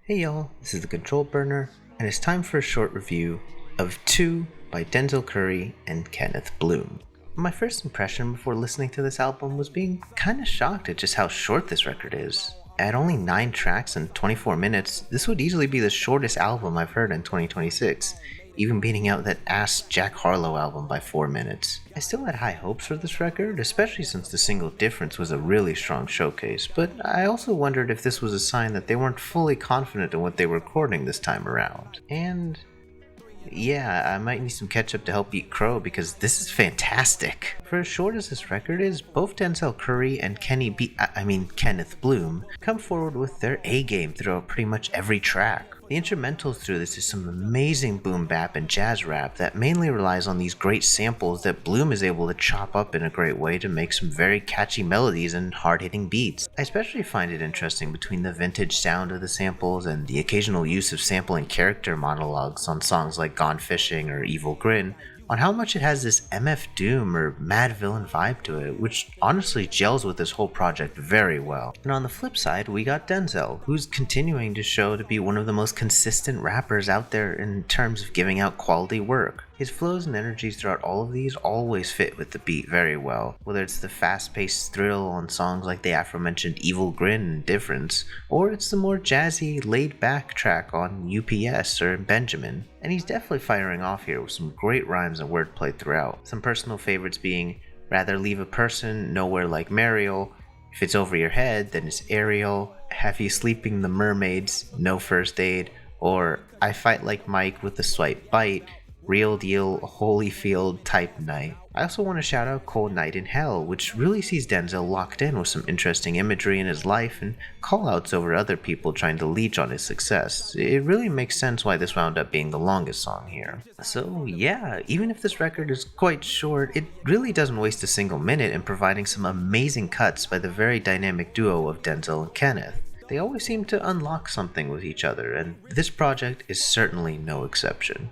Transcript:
Hey y'all, this is the Control Burner, and it's time for a short review of 2 by Denzel Curry and Kenneth Blume. My first impression before listening to this album was being kinda shocked at just how short this record is. At only 9 tracks and 24 minutes, this would easily be the shortest album I've heard in 2026, even beating out that ass Jack Harlow album by 4 minutes. I still had high hopes for this record, especially since the single Difference was a really strong showcase, but I also wondered if this was a sign that they weren't fully confident in what they were recording this time around. And yeah, I might need some ketchup to help eat crow because this is fantastic. For as short as this record is, both Denzel Curry and Kenneth Blume come forward with their A game throughout pretty much every track. The instrumentals through this is some amazing boom bap and jazz rap that mainly relies on these great samples that Blume is able to chop up in a great way to make some very catchy melodies and hard-hitting beats. I especially find it interesting between the vintage sound of the samples and the occasional use of sampling character monologues on songs like Gone Fishing or Evil Grin, on how much it has this MF Doom or Mad Villain vibe to it, which honestly gels with this whole project very well. And on the flip side, we got Denzel, who's continuing to show to be one of the most consistent rappers out there in terms of giving out quality work. His flows and energies throughout all of these always fit with the beat very well, whether it's the fast-paced thrill on songs like the aforementioned Evil Grin and Difference, or it's the more jazzy, laid-back track on UPS or Benjamin. And he's definitely firing off here with some great rhymes and wordplay throughout. Some personal favorites being, rather leave a person nowhere like Mariel, if it's over your head then it's Ariel, have you sleeping the mermaids, no first aid, or I fight like Mike with a swipe bite, real deal, Holyfield type night. I also want to shout out Cold Night in Hell, which really sees Denzel locked in with some interesting imagery in his life and callouts over other people trying to leech on his success. It really makes sense why this wound up being the longest song here. So yeah, even if this record is quite short, it really doesn't waste a single minute in providing some amazing cuts by the very dynamic duo of Denzel and Kenneth. They always seem to unlock something with each other, and this project is certainly no exception.